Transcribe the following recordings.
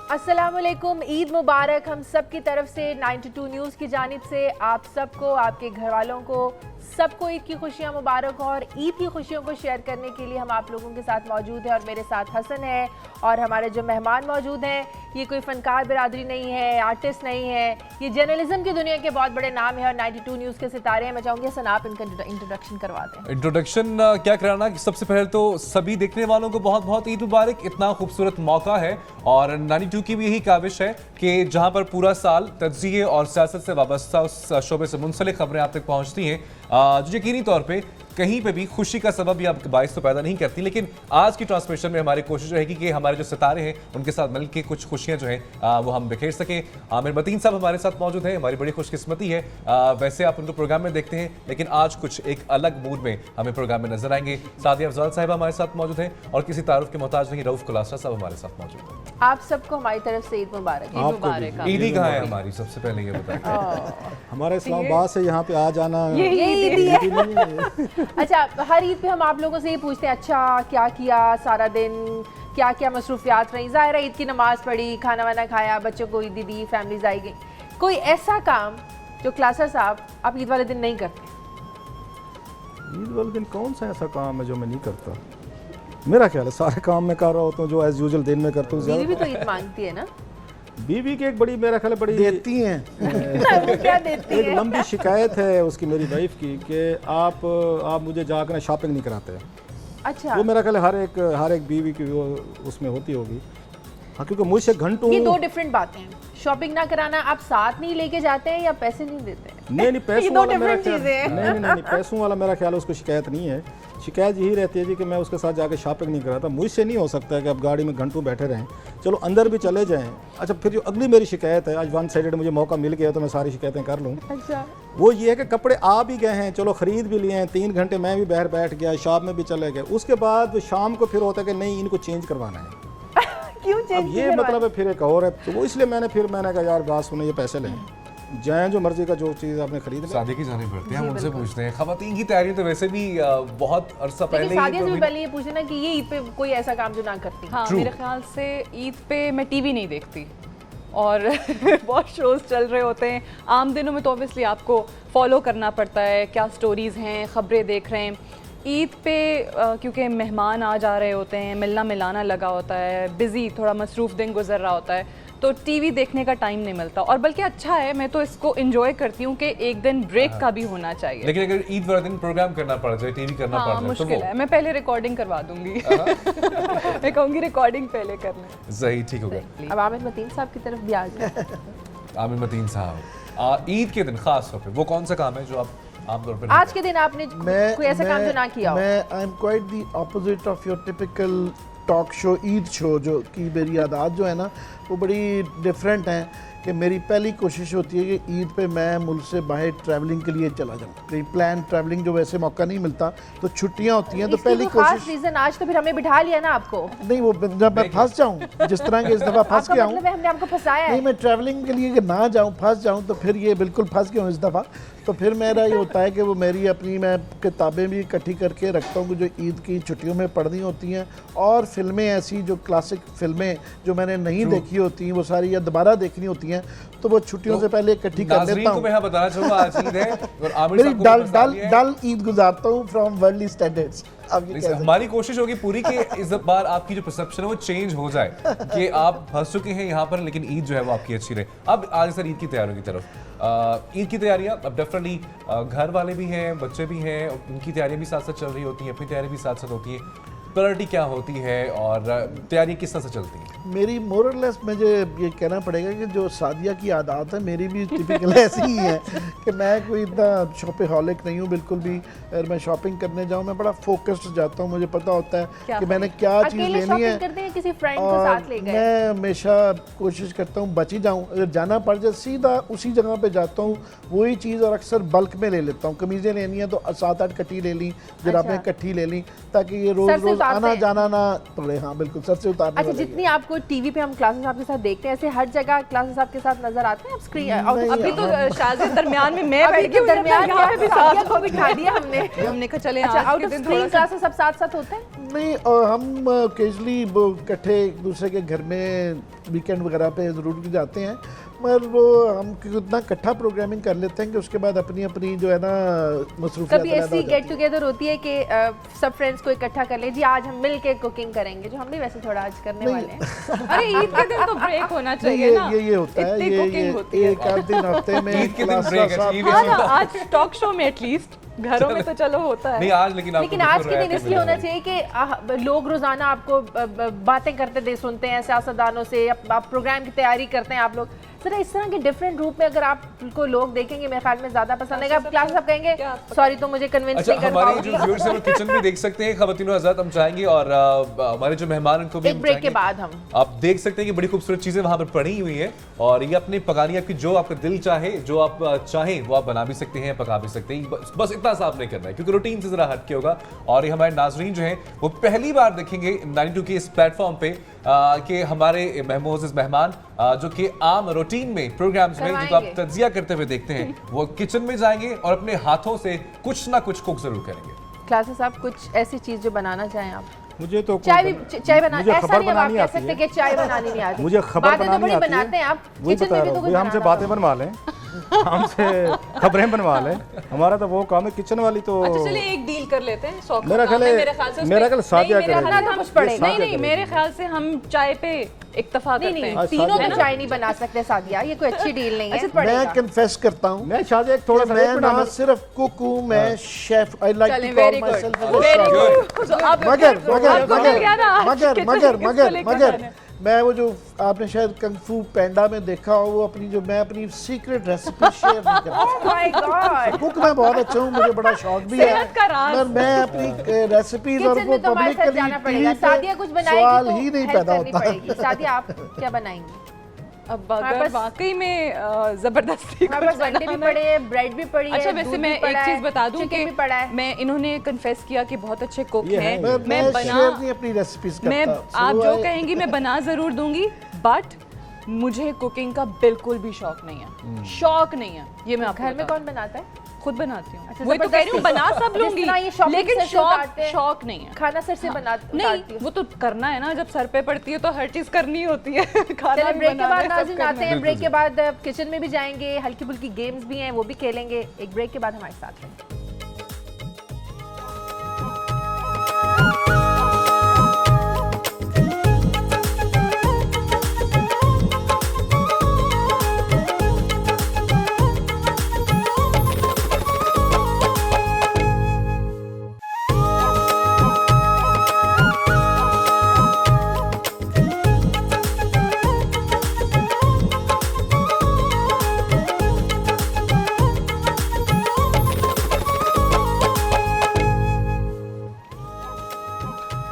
अस्सलामुअलैकुम, ईद मुबारक हम सब की तरफ से 92 न्यूज़ की जानिब से आप सबको, आपके घर वालों को, सबको ईद की खुशियाँ मुबारक हो। और ईद की खुशियों को शेयर करने के लिए हम आप लोगों के साथ मौजूद हैं और मेरे साथ हसन है और हमारे जो मेहमान मौजूद हैं ये कोई फ़नकार बिरादरी नहीं है, आर्टिस्ट नहीं है, ये जर्नलिज्म की दुनिया के बहुत बड़े नाम है और 92 न्यूज़ के सितारे हैं। मैं चाहूँगी हसन आप इनका इंट्रोडक्शन करवा दें। इंट्रोडक्शन क्या कराना, सबसे पहले तो सभी देखने वालों को बहुत बहुत ईद मुबारक। इतना खूबसूरत मौका है और 92 की भी यही काविश है कि जहां पर पूरा साल तज्ज़िये और सियासत से वाबस्ता उस शोबे से मुंसलिक खबरें आप तक पहुंचती हैं जो यकीनी तौर पे कहीं पे भी खुशी का सबब या बाइस तो पैदा नहीं करती। लेकिन आज की ट्रांसमिशन में हमारी कोशिश रहेगी कि हमारे जो सितारे हैं उनके साथ मिलकर कुछ खुशियां जो हैं वो हम बिखेर सकें। आमिर मतीन साहब हमारे साथ मौजूद हैं, हमारी बड़ी खुशकिस्मती है। वैसे आप उनको प्रोग्राम में देखते हैं लेकिन आज कुछ एक अलग मूड में हमें प्रोग्राम में नजर आएंगे। सादिया अफजाल साहब हमारे साथ मौजूद हैं और किसी तारुफ के मोहताज नहीं, रऊफ कुलासरा साहब हमारे साथ मौजूद हैं। आप सबको हमारी तरफ से ईद मुबारक। ईद मुबारक। ईदी कहाँ है हमारी, सबसे पहले ये बताएं। हमारा इस्लामाबाद से यहाँ पे आ जाना यही ईद है। अच्छा, हर ईद पे हम आप लोगों से ये पूछते हैं, अच्छा क्या किया सारा दिन, क्या क्या मसरूफियात रही। ज़ाहिर है ईद की नमाज़ पढ़ी, खाना वाना खाया, बच्चों को ईदी दी, फैमिलीज आई गई। कोई ऐसा काम जो क्लासर साहब आप ईद वाले दिन नहीं करते? ईद वाले दिन कौन सा ऐसा काम है जो मैं नहीं करता? मेरा ख्याल है सारे काम मैं कर रहा होता हूँ जो एज यूजुअल दिन में करता हूँ। बीवी भी तो ईद मांगती है ना? बीवी की एक बड़ी, मेरा ख्याल है बड़ी देती हैं। वो क्या देती एक है? लंबी शिकायत है उसकी, मेरी वाइफ की, कि आप मुझे जाकर शॉपिंग नहीं कराते। अच्छा, वो मेरा ख्याल है हर एक बीवी की वो उसमें होती होगी। हाँ, क्योंकि मुझसे घंटों ये दो डिफरेंट बातें हैं। शॉपिंग ना कराना, आप साथ नहीं लेके जाते हैं या पैसे नहीं देते हैं? नहीं पैसों ये दो वाला मेरा different ख्याल चीज़ें हैं। नहीं पैसों वाला मेरा ख्याल है उसको शिकायत नहीं है। शिकायत यही रहती है जी कि मैं उसके साथ जाके शॉपिंग नहीं कराता। मुझसे नहीं हो सकता है कि आप गाड़ी में घंटों बैठे रहें, चलो अंदर भी चले जाएं। अच्छा, फिर जो अगली मेरी शिकायत है, आज वन साइडेड मुझे मौका मिल गया तो मैं सारी शिकायतें कर लूँ। अच्छा, वो ये है कि कपड़े आ भी गए हैं, चलो ख़रीद भी लिए हैं, 3 घंटे मैं भी बाहर बैठ गया, शॉप में भी चले गए, उसके बाद शाम को फिर होता है कि नहीं इनको चेंज करवाना है। क्यों अब चेंज? ये मतलब है फिर एक और है, तो वो इसलिए मैंने कहा यार बात सुनो, ये पैसे लें, जाएं जो मर्जी का जो चीज़ आपने खरीद ली। शादी की जाने पड़ती है, हम उनसे पूछते हैं। खवातीन की तैयारी तो वैसे भी बहुत अरसा पहले शादी से भी पहले ये पूछे ना कि ये ईद पे कोई ऐसा काम जो ना करती। हाँ, मेरे ख्याल से ईद पे मैं टीवी नहीं देखती और बहुत शोज चल रहे होते हैं। आम दिनों में तो ऑब्वियसली आपको फॉलो करना पड़ता है, क्या स्टोरीज़ हैं, ख़बरें देख रहे हैं। ईद पे क्योंकि मेहमान आ जा रहे होते हैं, मिलना मिलाना लगा होता है, बिज़ी थोड़ा मसरूफ़ दिन गुजर रहा होता है, तो टीवी देखने का टाइम नहीं मिलता। और बल्कि अच्छा है, मैं तो इसको एंजॉय करती हूँ कि एक दिन ब्रेक का भी होना चाहिए। लेकिन अगर ईद वाले दिन प्रोग्राम करना पड़ जाए, टीवी करना पड़ जाए, मुश्किल है। मैं पहले रिकॉर्डिंग करवा दूंगी। मैं कहूँगी रिकॉर्डिंग पहले करना। सही, ठीक हो गया। अब आमिर मतीन साहब की तरफ भी आ जाए। आमिर मतीन साहब, ईद के दिन खास तौर पे वो कौन सा काम है जो आप आमतौर पर आज के दिन आपने कोई ऐसा काम जो ना किया हो? मैं I am quite the opposite of your typical talk show Eid show, जो कि मेरी आदत जो है ना वो बड़ी डिफरेंट हैं। कि मेरी पहली कोशिश होती है कि ईद पे मैं मुल्क से बाहर ट्रैवलिंग के लिए चला जाऊँ। कहीं प्लान ट्रैवलिंग जो वैसे मौका नहीं मिलता, तो छुट्टियाँ होती हैं तो पहली कोशिश। रीजन आज तो फिर हमें बिठा लिया ना आपको। नहीं, वो जब मैं फंस जाऊँ, जिस तरह के इस दफ़ा फंस गया हूँ, मतलब हमने आपको फंसाया है। नहीं, मैं ट्रैवलिंग के लिए कि ना जाऊँ, फंस जाऊँ, तो फिर ये बिल्कुल फंस गया हूँ इस दफ़ा। तो फिर मेरा ये होता है कि वो मेरी अपनी मैं किताबें भी इकट्ठी करके रखता हूँ जो ईद की छुट्टियों में पढ़नी होती हैं, और फिल्में ऐसी जो क्लासिक फिल्में जो मैंने नहीं देखी होती हैं वो सारी या दोबारा देखनी होती हैं, तो वो छुट्टियों से पहले इकट्ठी कर लेता हूँ। मैं बताना चाहूँगा आज ईद है और आमिर मेरी डल ईद गुजारता हूँ फ्रॉम वर्ल्डली स्टैंडर्ड्स। हमारी कोशिश होगी पूरी कि इस बार आपकी जो परसेप्शन है वो चेंज हो जाए कि आप फंस चुके हैं यहाँ पर, लेकिन ईद जो है वो आपकी अच्छी रहे। अब आज सर ईद की तैयारियों की तरफ। ईद की तैयारियाँ अब डेफिनेटली घर वाले भी हैं, बच्चे भी हैं, उनकी तैयारियाँ भी साथ साथ चल रही होती हैं, अपनी तैयारी भी साथ साथ होती है। प्रायोरिटी क्या होती है और तैयारी किस तरह से चलती है? मेरी मोरलेस मुझे ये कहना पड़ेगा कि जो सादिया की आदत है मेरी भी टिपिकल ऐसी ही है कि मैं कोई इतना शॉपिंगहॉलिक नहीं हूँ बिल्कुल भी। अगर मैं शॉपिंग करने जाऊँ मैं बड़ा फोकस्ड जाता हूँ, मुझे पता होता है कि मैंने क्या चीज़ लेनी है। किसी फ्रेंड को साथ ले गए? मैं हमेशा कोशिश करता हूँ बच ही जाऊँ, अगर जाना पड़ जाए सीधा उसी जगह पे जाता हूँ वही चीज़, और अक्सर बल्क में ले लेता हूँ। कमीज़ें लेनी है तो 7-8 कट्टी ले ली, जुराबें इकट्ठी ले ली, ताकि ये रोज़ रोज़ आना जाना ना पड़े। हाँ बिल्कुल, सर से उतारने। अच्छा, जितनी आपको टीवी पे हम क्लासेस आपके साथ देखते हैं, ऐसे हर जगह क्लासेस आपके साथ नजर आते हैं? आप स्क्रीन अभी तो शादी दरमियान में मैं बैठ के दरमियान में भी साथ को बिठा दिया हमने। हमने कहा चले अच्छा, आज आउट के ऑफ दिन स्क्रीन थोड़ा सा क्लासेस सब साथ साथ होते हैं? नहीं, हम ओकेजली इकट्ठे एक दूसरे के घर में वीकेंड वगैरह पे ज़रूर भी जाते हैं, मगर वो हम इतना इकट्ठा प्रोग्रामिंग कर लेते हैं कि उसके बाद अपनी अपनी जो है ना मसरूफियत कभी ऐसी गेट टुगेदर होती है कि सब फ्रेंड्स को इकट्ठा कर ले, जी आज हम मिल के कुकिंग करेंगे, जो हम भी वैसे थोड़ा आज करने वाले हैं। अरे ईद के दिन तो ब्रेक होना चाहिए ना, ये होता है, इतनी cooking होती ये है। एक आध दिन हफ्ते में ईद के दिन क्लास break है, साहब- ईद के हाँ ना, आज टॉक शो में एटलीस्ट, घरों में तो चलो होता है। नहीं आज लेकिन आपको लेकिन आज बिल्कुल के दिन राहत इसलिए होना मिलेगी। चाहिए कि लोग रोजाना आपको बातें करते दे सुनते हैं सियासतदानों से, आप प्रोग्राम की तैयारी करते हैं आप लोग, जरा इस तरह के डिफरेंट रूप में अगर आपको लोग देखेंगे मेरे ख्याल में ज्यादा पसंद आएगा। क्लास आप कहेंगे सॉरी तो मुझे कन्विंस अच्छा नहीं कर हमारे जो पाओगे। व्यूअर्स हैं वो किचन भी देख सकते हैं, खवातीनो हज़रात हम चाहेंगे, और हमारे जो मेहमान उनको भी एक हम ब्रेक के चाहेंगे। बाद हम आप देख सकते हैं कि बड़ी खूबसूरत चीजें वहां पर पड़ी हुई हैं, और ये अपनी पकानी आपकी जो आपका दिल चाहे, जो आप चाहें वो आप बना भी सकते हैं, पका भी सकते हैं, बस इतना सा आपने करना है क्योंकि रूटीन से जरा हटके होगा। और ये हमारे नाजरीन जो हैं वो पहली बार देखेंगे 92 के इस प्लेटफॉर्म पे कि हमारे महमूज मेहमान जो कि आम रूटीन में प्रोग्राम्स में जिनको आप करवाएंगे। तज्जिया करते हुए देखते हैं वो किचन में जाएंगे और अपने हाथों से कुछ ना कुछ कुक जरूर करेंगे। क्लासेस आप कुछ ऐसी चीज जो बनाना चाहें आप, मुझे तो चाय भी चाय बना, मुझे ऐसा खबर नहीं अब आप बनानी कह आती सकते है। कि चाय बनानी नहीं आती, मुझे खबर बातें तो बनानी बड़ी आती बनाते हैं है, आप, वही किचन बता में भी रहा तो हूँ, कुछ भाई हमसे बनाना बातें बनवा लें, हमसे खबरें बनवा लें, हमारा तो वो काम है। किचन वाली तो अच्छा चलिए एक डील कर लेते हैं, सौ मेरा ख्याल है- मेरे ख्याल से मेरा ख्याल सादिया नहीं, मेरा करेगी। ख्याल है हम- कुछ पड़ेगा। नहीं नहीं मेरे ख्याल से हम चाय पे इत्तफा नहीं करते नहीं हैं। तीनों सादिया में चाय नहीं बना सकते सादिया, ये कोई अच्छी डील नहीं है। मैं पड़ेगा कन्फेस करता हूँ, मैं शायद एक थोड़ा सा मैं एक ना मिनट सिर्फ कुक हूँ, मैं शेफ, आई लाइक चलें, to call very good, my self very good. good। तो अब मगर आपको मगर मिल गया ना, मगर किचन मगर किसको मगर लेकर मगर जाना है? मैं वो जो आपने शायद कंग फू पैंडा में देखा हो, वो अपनी जो मैं अपनी सीक्रेट रेसिपी शेयर नहीं करता। Oh my God! कुक मैं बहुत अच्छा हूँ, मुझे बड़ा शौक भी है, सेहत का राज। पर मैं अपनी रेसिपीज और किचन वो में तो हमारे साथ पब्लिकली जाना पड़ेगा। सादिया कुछ बनाएगी सवाल तो ही नहीं हेल्प पैदा करनी होता। पड़ेगी। सादिया आप क्या बनाएंगी? अब हमारे अगर पास- वाकई में जबरदस्ती हमारे कुछ पास अंडे भी बनाना पड़े हैं, ब्रेड भी पड़ी है, अच्छा वैसे दूध मैं भी एक पड़ा चीज है, बता दूं चिकन कि भी पड़ा है। मैं इन्होंने कन्फेस किया कि बहुत अच्छे कुक ये हैं, है। मैं मैं शेयर बना नहीं अपनी रेसिपीज मैं करता। आप So जो I- कहेंगी मैं बना जरूर दूंगी, बट मुझे कुकिंग का बिल्कुल भी शौक नहीं है, शौक नहीं है, ये मैं आपको घर में बता कौन बनाता है? खुद बनाती हूँ। अच्छा, वही तो कह रही हूँ, बना सब जिस लूंगी तरह ये shopping लेकिन से शौक उतारते हैं। शौक नहीं है। खाना सर से बना उतारती नहीं हूँ। वो तो करना है ना, जब सर पे पड़ती है तो हर चीज करनी होती है। खाना चलिए भी ब्रेक के बनाना बाद है, सब नाज़रीन करना आते है। हैं, ब्रेक के बाद किचन में भी जाएंगे, हल्की फुल्की गेम्स भी हैं वो भी खेलेंगे। एक ब्रेक के बाद हमारे साथ रहेंगे।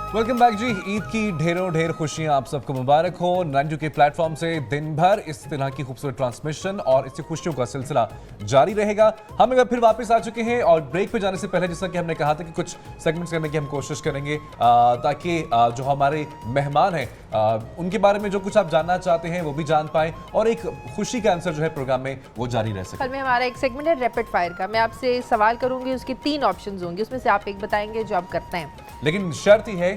वेलकम बैक जी। ईद की ढेरों ढेर खुशियां आप सबको मुबारक हो। 92 के प्लेटफॉर्म से दिन भर इस तरह की खूबसूरत ट्रांसमिशन और इसकी खुशियों का सिलसिला जारी रहेगा। हम एक बार फिर वापस आ चुके हैं और ब्रेक पे जाने से पहले जैसा कि हमने कहा था कि कुछ सेगमेंट्स करने की हम कोशिश करेंगे ताकि जो हमारे मेहमान हैं उनके बारे में जो कुछ आप जानना चाहते हैं वो भी जान पाएं और एक खुशी का आंसर जो है प्रोग्राम में वो जारी रह सके। कल में हमारा एक सेगमेंट है रैपिड फायर का। मैं आपसे सवाल करूंगी, उसके 3 ऑप्शंस होंगे, उसमें से आप एक बताएंगे जो आप करते हैं। लेकिन शर्त ही है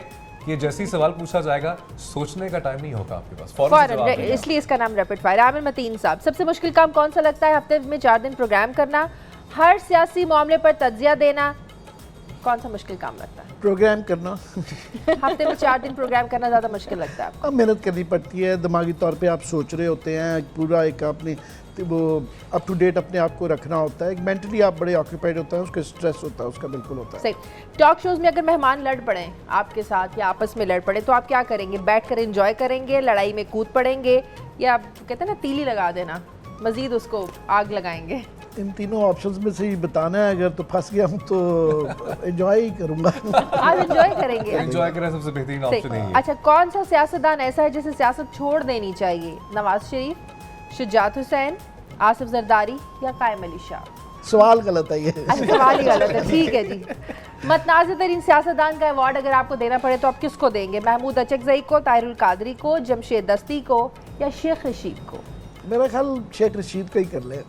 कि जैसे ही सवाल पूछा जाएगा सोचने का टाइम नहीं होगा आपके पास, फौरन से जवाब फौरन, देना। इसलिए इसका नाम रैपिड फायर। आमिर मतीन साहब, सबसे मुश्किल काम कौन सा लगता है? हफ्ते में 4 दिन प्रोग्राम करना, हर सियासी मामले पर तज्जिया देना, कौन सा मुश्किल काम लगता है? प्रोग्राम करना। हफ्ते में 4 दिन प्रोग्राम करना ज्यादा मुश्किल लगता है आपको? अब मेहनत करनी पड़ती है, दिमागी तौर पे आप सोच रहे होते हैं, पूरा एक अपनी वो अप टू डेट अपने आप को रखना होता है, मेंटली आप बड़े ऑक्यूपाइड होता है, उसका स्ट्रेस होता है, उसका बिल्कुल होता है। सही। टॉक शोज में अगर मेहमान लड़ पड़े आपके साथ या आपस में लड़ पड़े तो आप क्या करेंगे? बैठ कर एंजॉय करेंगे, लड़ाई में कूद पड़ेंगे, या आप कहते हैं ना तीली लगा देना, मजीद उसको आग लगाएंगे? इन तीनों ऑप्शंस में से ही बताना है, अगर तो फंस गया हूँ तो एंजॉय ही करूँगा। आप एंजॉय करेंगे? एंजॉय करना सबसे बेहतरीन सही। ऑप्शन है। अच्छा, कौन सा सियासतदान ऐसा है जिसे सियासत छोड़ देनी चाहिए? नवाज शरीफ, शुजात हुसैन, आसिफ जरदारी या कायम अली शाह? सवाल गलत है ये। अच्छा, सवाल ही गलत है, ठीक है जी। मतनाज़ तरीन सियासतदान का अवार्ड अगर आपको देना पड़े तो आप किसको देंगे? महमूद अचकज़ई को, ताहिरुल कादरी को, जमशेद दस्ती को या शेख रशीद को? मेरा ख्याल शेख रशीद का ही कर ले।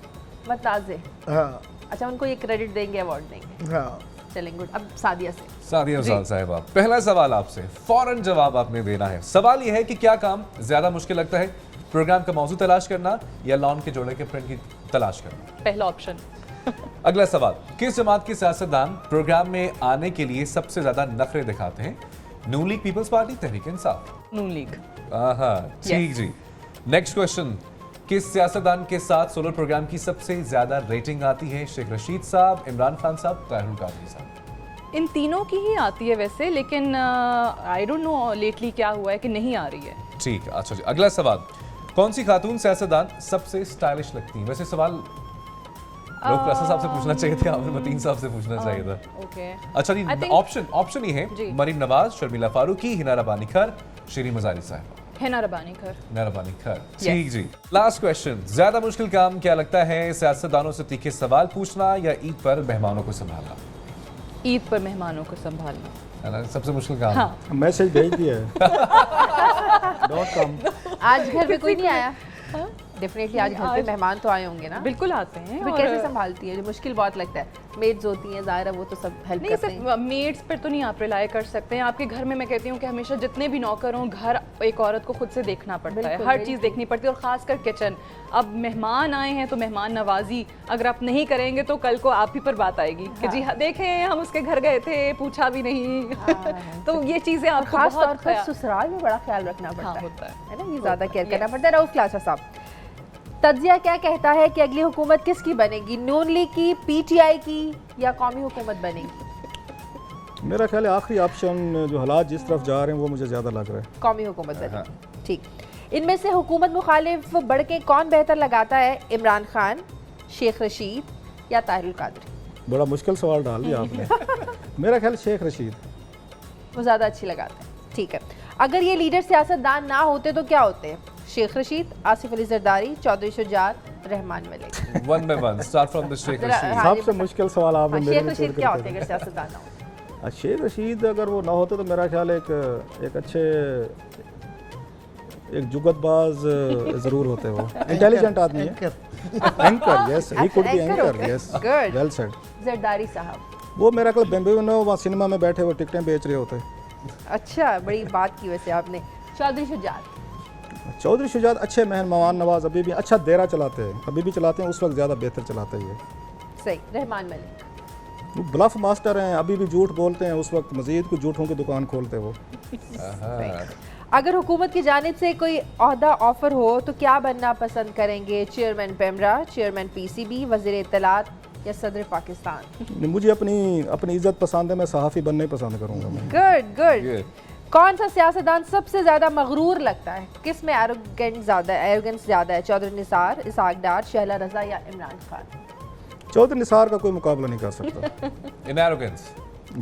मतनाज़, हाँ अच्छा उनको ये क्रेडिट देंगे, अवार्ड देंगे। हाँ, चलेंगे गुड। अब सादिया से। सादिया अफजाल साहिबा, पहला सवाल आपसे, फौरन जवाब आपने देना है। सवाल यह है कि क्या काम ज्यादा मुश्किल लगता है, प्रोग्राम का मौजू तलाश करना या लॉन के जोड़े के प्रिंट की तलाश करना? पहला ऑप्शन। अगला सवाल, किस जमात के सियासतदान प्रोग्राम में आने के लिए सबसे ज्यादा नखरे दिखाते हैं? नून league, peoples party, Tehreek Insaf? नून लीग। ठीक जी। नेक्स्ट क्वेश्चन, किस सियासतदान के साथ सोलर प्रोग्राम की सबसे ज्यादा रेटिंग आती है? शेख रशीद साहब, इमरान खान साहब, ताहिरुल कादरी साहब? इन तीनों की ही आती है वैसे, लेकिन आई डोंट नो लेटली क्या हुआ है कि नहीं आ रही है। ठीक, अच्छा जी। अगला सवाल, कौन सी खातून सियासतदान सबसे स्टाइलिश लगती है? वैसे सवाल लोग प्रसाद साहब से पूछना चाहिए था, आमिर मतीन साहब से पूछना चाहिए था। ओके। अच्छा जी, I think- ऑप्शन ये जी। है, मरीम नवाज, शर्मिला फारूकी, हिना रबानी खर, शीरीन मजारी साहब? हिना रबानी खर। हिना रबानी खर, ठीक जी। लास्ट क्वेश्चन, ज्यादा मुश्किल काम क्या लगता है, सियासतदानों से तीखे सवाल पूछना या ईद पर मेहमानों को संभालना? ईद पर मेहमानों को संभालना। है ना, सबसे मुश्किल काम। हाँ। मैसेज भेज दिया है डॉट कॉम। आज घर पे कोई नहीं आया? डेफिनेटली आज घर पे मेहमान तो आए होंगे ना? बिल्कुल आते हैं। फिर और कैसे संभालती है? जो मुश्किल बहुत लगता है, मेड्स होती हैं ज़ाहिर है, वो तो सब हेल्प नहीं, करते हैं। सिर्फ मेड्स पर तो नहीं आप रिलाई कर सकते हैं। आपके घर में मैं कहती हूँ कि हमेशा जितने भी नौकर हों, घर एक औरत को खुद से देखना पड़ता है, बिल्कुल, हर बिल्कुल। चीज़ देखनी पड़ती है, और ख़ासकर किचन। अब मेहमान आए हैं तो मेहमान नवाजी अगर आप नहीं करेंगे तो कल को आप ही पर बात आएगी कि जी हाँ, देखें हम उसके घर गए थे, पूछा भी नहीं। तो ये चीज़ें आपको खास तौर बहुत पर ससुराल में बड़ा ख्याल रखना पड़ता हाँ, है, होता है। ना? ये ज़्यादा केयर करना पड़ता है। रऊफ लाशा साहब, तज्जिया क्या कहता है कि अगली हुकूमत किसकी बनेगी? नून लीग की, पीटीआई की या कौमी हुकूमत बनेगी? मेरा ख्याल है आखिरी ऑप्शन, जो हालात जिस तरफ जा रहे हैं वो मुझे ज़्यादा लग रहा है। कौमी हुकूमत बनेगी, ठीक। इनमें से हुकूमत मुखालिफ बढ़ के कौन बेहतर लगाता है? इमरान खान, शेख रशीद या ताहिरुल कादरी? बड़ा मुश्किल सवाल डाल दिया आपने। मेरा ख्याल शेख रशीद। वो ज़्यादा अच्छी लगाते हैं, ठीक है। अगर ये लीडर सियासतदान ना होते तो क्या होते? Sheikh Rashid, Asif Ali Zardari, Chaudhry Shujaat, Rehman Malik? One by one, start from the Sheikh जरा- रशीद। हाँ, सबसे मुश्किल सवाल आपने मेरे शेख लिए रशीद छोड़ क्या कर होते अगर सियासतदान ना होते? शेख रशीद अगर वो ना होते तो मेरा ख्याल एक अच्छे एक जुगतबाज ज़रूर होते वो। इंटेलिजेंट आदमी है। Anchor, yes, he could be Anchor anchor, होते। Yes, Good. Well said. Zardari साहब, वो मेरा ख्याल बेम्बे वहाँ सिनेमा में बैठे वो टिकटें बेच रहे होते। अच्छा, बड़ी बात की वैसे आपने। चौधरी शुजात, चौधरी शुजात अच्छे मेहमान नवाज, अभी भी अच्छा देरा चलाते हैं, अभी भी चलाते हैं, उस वक्त ज़्यादा बेहतर चलाते हैं। सही। रहमान मलिक, वो ब्लफ मास्टर हैं, अभी भी झूठ बोलते हैं, उस वक्त मजीद कुछ झूठों की दुकान खोलते हैं वो। अगर हुकूमत की जानिब से कोई ओहदा ऑफर हो तो क्या बनना पसंद करेंगे? चेयरमैन पेमरा, चेयरमैन पीसीबी, वज़ीर इत्तलात या सदर पाकिस्तान? मुझे अपनी इज्जत पसंद है, मैं सहाफ़ी बनना ही पसंद करूँगा मैं। Good good. Good. कौन सा सियासतदान सबसे ज्यादा मगरूर लगता है? किस में एरोगेंस ज्यादा है? चौधरी निसार, इसहाक डार, शहला रजा या इमरान खान? चौधरी निसार का कोई मुकाबला नहीं कर सकता। इन एरोगेंस?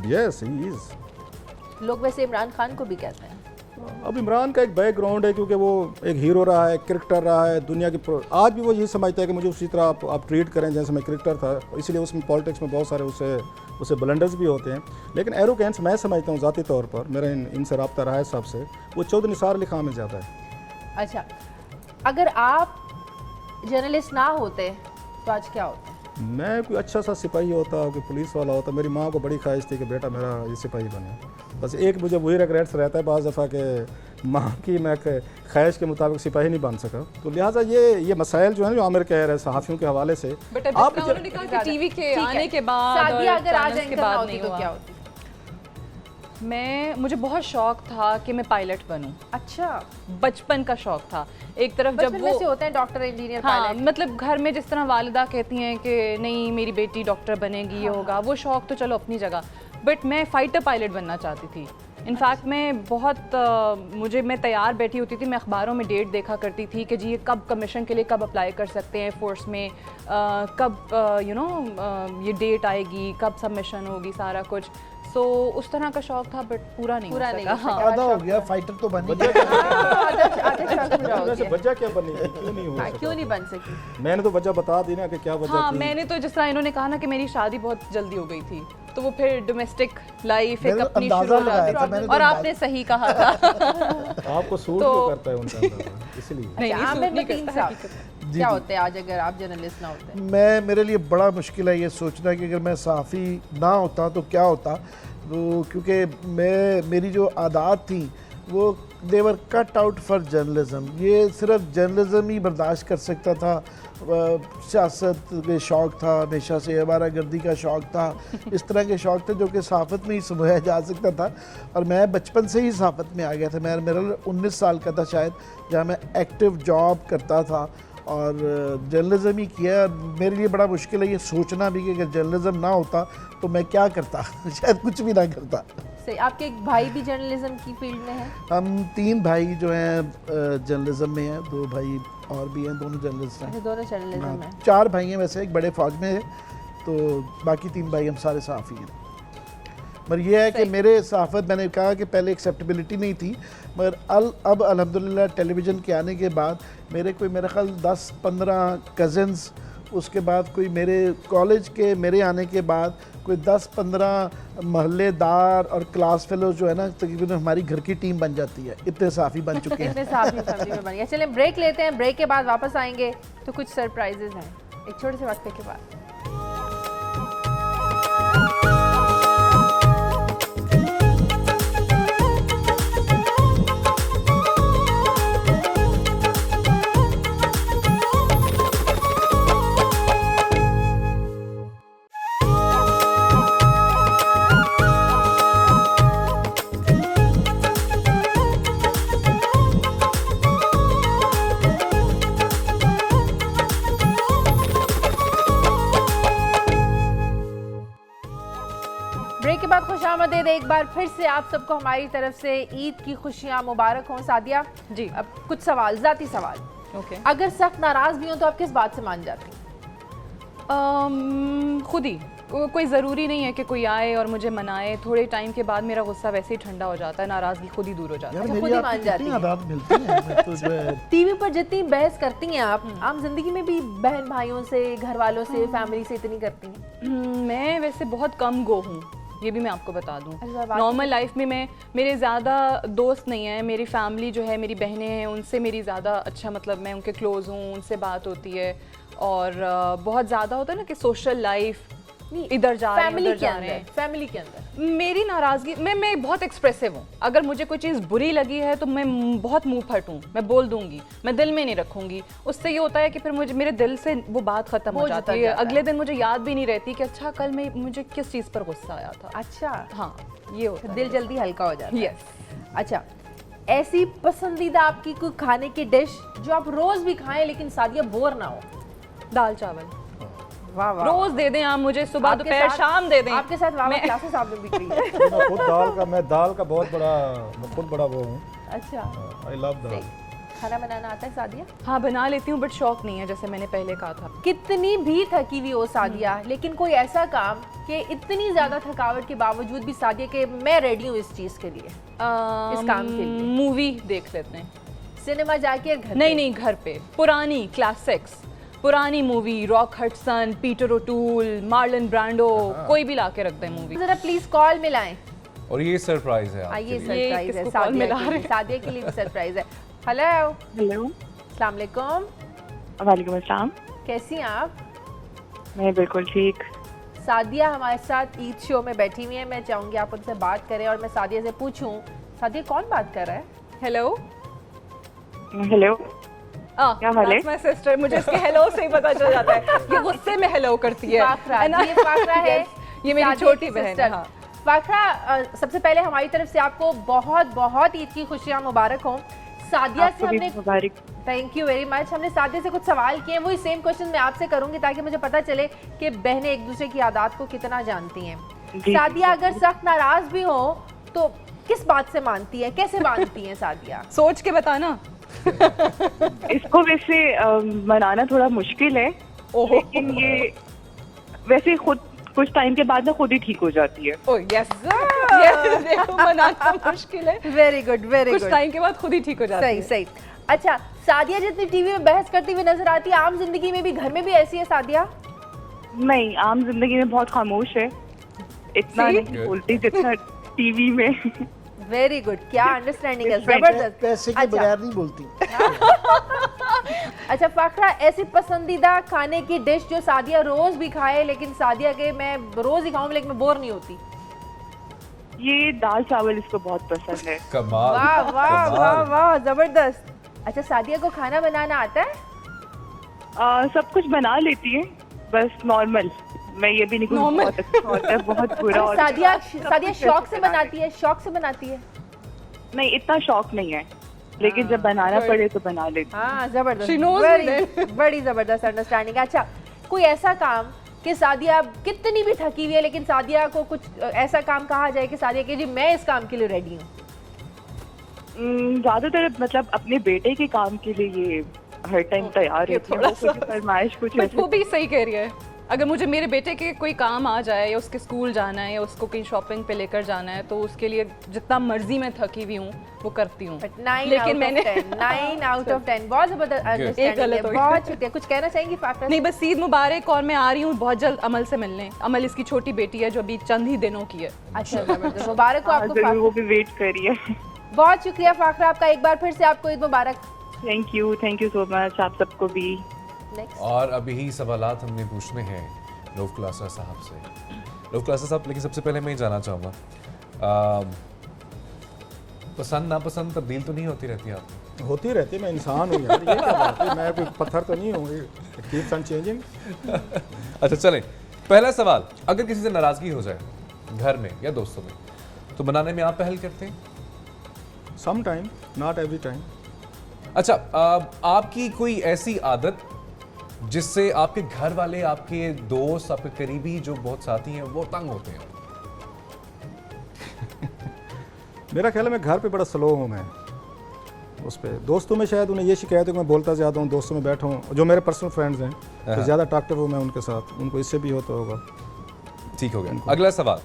Yes, he is. लोग वैसे इमरान खान को भी कहते हैं। अब इमरान का एक बैकग्राउंड है, क्योंकि वो एक हीरो रहा है, क्रिकेटर रहा है, दुनिया की आज भी वो यही समझता है कि मुझे उसी तरह आप ट्रीट करें जैसे मैं क्रिकेटर था, इसलिए उसमें पॉलिटिक्स में बहुत सारे उसे ब्लंडर्स भी होते हैं। लेकिन एरोगेंस मैं समझता हूँ ज़ाती तौर पर, मेरा इनसे रब्ता रहा है सबसे, वो चौधरी निसार अली खान में ज़्यादा है। अच्छा, अगर आप जर्नलिस्ट ना होते तो आज क्या होता? मैं कोई अच्छा सा सिपाही होता, कोई पुलिस वाला होता। मेरी माँ को बड़ी ख्वाहिश थी कि बेटा मेरा ये सिपाही बने। बस एक मुझे वही रिग्रेट्स रहता है बाज़ दफ़ा कि माँ की मैं ख्वाहिश के मुताबिक सिपाही नहीं बन सका। तो लिहाजा ये मसाइल जो है, जो आमिर कह रहे हैं सहाफ़ियों के हवाले से, बट आप उन्होंने कहा कि टीवी के ठीक है। आने के बाद सादिया और अगर आज channels के एंकर ना बाद होती नहीं तो हुआ। क्या होती? मुझे बहुत शौक था कि मैं पायलट बनूं। अच्छा, बचपन का शौक था। एक तरफ जब बचपन में से वो होते हैं डॉक्टर, इंजीनियर, हाँ, पायलट। मतलब घर में जिस तरह वालिदा कहती हैं कि नहीं मेरी बेटी डॉक्टर बनेगी, ये होगा, वो शौक तो चलो अपनी जगह, बट मैं फाइटर पायलट बनना चाहती थी। इनफैक्ट मैं बहुत मैं तैयार बैठी होती थी, मैं अखबारों में डेट देखा करती थी कि जी ये कब कमीशन के लिए कब अप्लाई कर सकते हैं फोर्स में, कब ये डेट आएगी, कब सबमिशन होगी, सारा कुछ। सो उस तरह का शौक था, बट पूरा नहीं हो नहीं सका। हो सका। हाँ। आधा हो गया, फाइटर तो बनी। वजह वजह वजह क्या बनी, क्यों नहीं हो सका? क्यों नहीं बन सकी? मैंने तो वजह बता दी ना कि क्या वजह हाँ, थी। मैंने तो जिस तरह इन्होंने कहा ना कि मेरी शादी बहुत जल्दी हो गई थी, तो वो फिर डोमेस्टिक लाइफ एक मैंने तो अपनी अंदाजा शुरू हो लगाया जाती था, थी। मैंने तो और अंदाजा- आपने सही कहा था। आपको सूट तो- क्यों करता है उनका अंदाजा? इसलिए नहीं, आमिर सूट नहीं मतीन करता साहब, हकीकत में। क्या होते हैं आज अगर आप जर्नलिस्ट ना होते? मेरे लिए बड़ा मुश्किल है ये सोचना कि अगर मैं सहाफ़ी ना होता तो क्या होता। वो क्योंकि मेरी जो आदत थी वो देवर कट आउट फॉर जर्नलिज्म। ये सिर्फ जर्नलिज्म ही बर्दाश्त कर सकता था। सियासत के शौक़ था, हमेशा से आवारागर्दी का शौक़ था, इस तरह के शौक़ थे जो कि सहाफ़त में ही समझाया जा सकता था। और मैं बचपन से ही सहाफ़त में आ गया था। मेरा 19 साल का था शायद, जहाँ मैं एक्टिव जॉब करता था और जर्नलिज्म ही किया। मेरे लिए बड़ा मुश्किल है ये सोचना भी कि अगर जर्नलिज्म ना होता तो मैं क्या करता शायद कुछ भी ना करता। सही। आपके एक भाई भी जर्नलिज्म की फील्ड में है? हम 3 भाई जो हैं जर्नलिज्म में हैं, 2 भाई और भी हैं, दोनों जर्नलिस्ट हैं। दोनों जर्नलिज्म में? हाँ, 4 भाई हैं वैसे, एक बड़े फ़ौज में है, तो बाकी 3 भाई हम सारे सहाफ़ी हैं। मगर ये है कि मेरे सहाफ़त, मैंने कहा कि पहले एक्सेप्टेबिलिटी नहीं थी, मगर अब अल्हम्दुलिल्लाह टेलीविज़न के आने के बाद मेरे ख्याल 10-15 कज़न्स, उसके बाद कोई मेरे कॉलेज के मेरे आने के बाद कोई 10-15 महल्लेदार और क्लास फेलो जो है ना, तकरीबन हमारी घर की टीम बन जाती है। इतने साफ़ी बन चुके हैं। इतने साफ़ी फैमिली में बन गया। चलें ब्रेक लेते हैं, ब्रेक के बाद वापस आएंगे तो कुछ सरप्राइजेज हैं एक छोटे से वक्फे के बाद। ब्रेक के बाद खुशामदीद एक बार फिर से आप सबको हमारी तरफ से ईद की खुशियां मुबारक हों। सादिया जी, अब कुछ सवाल, ज़ाती सवाल। ओके। अगर सख्त नाराज भी हो तो आप किस बात से मान जाती हैं? खुद ही, कोई ज़रूरी नहीं है कि कोई आए और मुझे मनाए। थोड़े टाइम के बाद मेरा गुस्सा वैसे ही ठंडा हो जाता है, नाराज़गी खुद ही दूर हो जाती है। यार खुद मेरी ही मान आपकी जाती कितनी हैं। आदत मिलती हैं, मैं तो जो है टीवी पर जितनी बहस करती हैं आप, आम जिंदगी में भी बहन भाइयों से, घर वालों से, फैमिली से इतनी करती हैं? मैं वैसे बहुत कम गो हूँ, ये भी मैं आपको बता दूँ। अच्छा, बात नॉर्मल लाइफ में मेरे ज़्यादा दोस्त नहीं हैं। मेरी फैमिली जो है, मेरी बहनें हैं, उनसे मेरी ज़्यादा अच्छा, मतलब मैं उनके क्लोज़ हूँ, उनसे बात होती है। और बहुत ज़्यादा होता है ना कि सोशल लाइफ, इधर जा रहे हैं, उधर जा रहे हैं। फैमिली के अंदर मेरी नाराज़गी, मैं बहुत एक्सप्रेसिव हूँ। अगर मुझे कोई चीज़ बुरी लगी है तो मैं बहुत मुंह फट हूँ, मैं बोल दूंगी, मैं दिल में नहीं रखूंगी। उससे ये होता है कि फिर मेरे दिल से वो बात ख़त्म हो जाती है। अगले दिन मुझे याद भी नहीं रहती कि अच्छा कल मुझे किस चीज़ पर गुस्सा आया था। अच्छा, हाँ, ये होता है। दिल जल्दी हल्का हो जाता है। यस। अच्छा, ऐसी पसंदीदा आपकी कोई खाने की डिश जो आप रोज भी खाएं लेकिन सादिया बोर ना हो? दाल चावल वाह वाह, रोज दे दें आप मुझे, सुबह दोपहर शाम दे दें। आपके साथ वाह क्लासेस आपने भी करी है। मैं दाल का बहुत बड़ा वो हूँ। अच्छा, आई लव दाल। खाना बनाना आता है सादिया? हाँ, बना लेती हूँ, बट शौक नहीं है, जैसे मैंने पहले कहा था। कितनी भी थकी हुई हो सादिया, लेकिन कोई ऐसा काम कि इतनी ज्यादा थकावट के बावजूद भी सादिया के मैं रेडी हूँ इस चीज के लिए, इस काम के लिए? मूवी देख लेते हैं। सिनेमा जाके घर पे? नहीं, घर पे पुरानी क्लासिक्स, पुरानी movie, Rock Hudson, Peter O'Toole, Marlon Brando, कोई भी लाके रखते हैं मूवी। जरा प्लीज कॉल मिलाएं। और ये सरप्राइज है आपके आइए, लिए। सरप्राइज है किसको कॉल सादिया मिला के रहे लिए, हैं? सादिया के लिए भी सरप्राइज है। हेलो, हेलो, अस्सलाम वालेकुम। वालेकुम अस्सलाम। कैसी हैं आप? मैं बिल्कुल ठीक। सादिया हमारे साथ ईद शो में बैठी हुई है। मैं चाहूंगी आप उनसे बात करें और मैं सादिया से पूछूं, सादिया कौन बात कर रहा है? हेलो, हेलो, क्या हाल है? माय सिस्टर, मुझे इसके हेलो से ही पता चल जाता है। ये गुस्से में हेलो करती है। फाखरा, ये फाखरा है। ये मेरी सादिया छोटी की बहन है। सिस्टर। हाँ। फाखरा, सबसे पहले हमारी तरफ से आपको बहुत बहुत ईद की खुशियां मुबारक हों। सादिया से आपको भी हमने, मुबारक। थैंक यू वेरी मच, हमने सादिया से कुछ सवाल किए हैं, वही सेम क्वेश्चन मैं आपसे करूंगी ताकि मुझे पता चले कि बहनें एक दूसरे की आदत को कितना जानती हैं। जी, सादिया अगर सख्त नाराज भी हो तो किस बात से मानती है, कैसे मानती हैं सादिया? सोच के बताना। इसको वैसे मनाना थोड़ा मुश्किल है, लेकिन ये वैसे खुद कुछ टाइम के बाद ना खुद ही ठीक हो जाती है। ओह यस, ये देखो मनाना मुश्किल है। Very good, very good. कुछ टाइम के बाद खुद ही ठीक हो जाती है। सही सही। अच्छा, सादिया जितनी टीवी में बहस करती हुई नजर आती है, आम जिंदगी में भी, घर में भी ऐसी है सादिया? नहीं, आम जिंदगी में बहुत खामोश है, इतना See? नहीं बोलती जितना टीवी में। वेरी गुड, क्या अंडरस्टैंडिंग है, Different है। जबरदस्त। पैसे के अच्छा, बगैर नहीं बोलती। अच्छा फाखरा, ऐसी पसंदीदा खाने की डिश जो सादिया रोज भी खाए, लेकिन सादिया के मैं रोज ही खाऊं लेकिन मैं बोर नहीं होती? ये दाल चावल इसको बहुत पसंद है। कमाल वाह वाह वाह कमाल। वाह, जबरदस्त। अच्छा सादिया को खाना बनाना आता है? सब कुछ बना लेती है, बस नॉर्मल। मैं ये भी नहीं कहूँ Normal? बहुत अच्छा होता है, बहुत बुरा होता है। सादिया सब सादिया कुछ शौक कैसे से बना बनाती है, शौक से बनाती है? नहीं, इतना शौक नहीं है, लेकिन जब बनाना पड़े तो बना लेती हूँ। हाँ जबरदस्त, She knows बड़ी जबरदस्त अंडरस्टैंडिंग। अच्छा कोई ऐसा काम कि सादिया कितनी भी थकी हुई है लेकिन सादिया को कुछ ऐसा काम कहा जाए कि सादिया के जी मैं इस काम के लिए रेडी हूँ? ज्यादातर मतलब अपने बेटे के काम के लिए ये हर टाइम तैयार ये रहती है। थोड़ा वो कुछ फरमाइश कुछ बट ऐसे वो भी सही कह रही है। अगर मुझे मेरे बेटे के कोई काम आ जाए या उसके स्कूल जाना है या उसको कहीं शॉपिंग पे लेकर जाना है तो उसके लिए जितना मर्जी मैं थकी हुई हूँ वो करती हूँ। बट 9 लेकिन मैंने 9 आउट ऑफ 10 बहुत जबरदस्त एक अंडरस्टैंडिंग गलत है। हो गया। बहुत शुक्रिया। कुछ कहना चाहेंगी फाखरा? नहीं बस ईद मुबारक, और मैं आ रही हूँ बहुत जल्द अमल से मिलने। अमल इसकी छोटी बेटी है जो अभी चंद ही दिनों की है। अच्छा जबरदस्त, मुबारक हो आपको जरूर, फाखरा। वो भी वेट करिए। बहुत शुक्रिया फाखरा आपका, एक बार फिर से आपको ईद मुबारक। थैंक यू सो मच, आप सबको भी। नेक्स्ट और अभी ही सवालात हमने पूछने हैं रऊफ क्लासा साहब से। रऊफ क्लासा साहब, लेकिन सबसे पहले मैं ये जानना चाहूँगा, पसंद नापसंद तब्दील तो नहीं होती रहती आप? होती रहती है, मैं इंसान हूँ यार, ये क्या बात है, मैं कोई पत्थर तो नहीं हूँ, कीप्स ऑन चेंजिंग। अच्छा चलें, पहला सवाल, अगर किसी से नाराजगी हो जाए घर में या दोस्तों में तो बनाने में आप पहल करते हैं? Some time, not every time. अच्छा, आपकी कोई ऐसी आदत जिससे आपके घर वाले, आपके दोस्त, आपके करीबी जो बहुत साथी हैं वो तंग होते हैं? मेरा ख्याल है मैं घर पे बड़ा स्लो हूँ मैं उस पे। दोस्तों में शायद उन्हें ये शिकायत है कि मैं बोलता ज़्यादा हूँ, दोस्तों में बैठा हूँ, जो मेरे पर्सनल फ्रेंड्स हैं तो ज़्यादा टॉकटिव हूँ मैं उनके साथ, उनको इससे भी होता होगा। ठीक हो गया। अगला सवाल,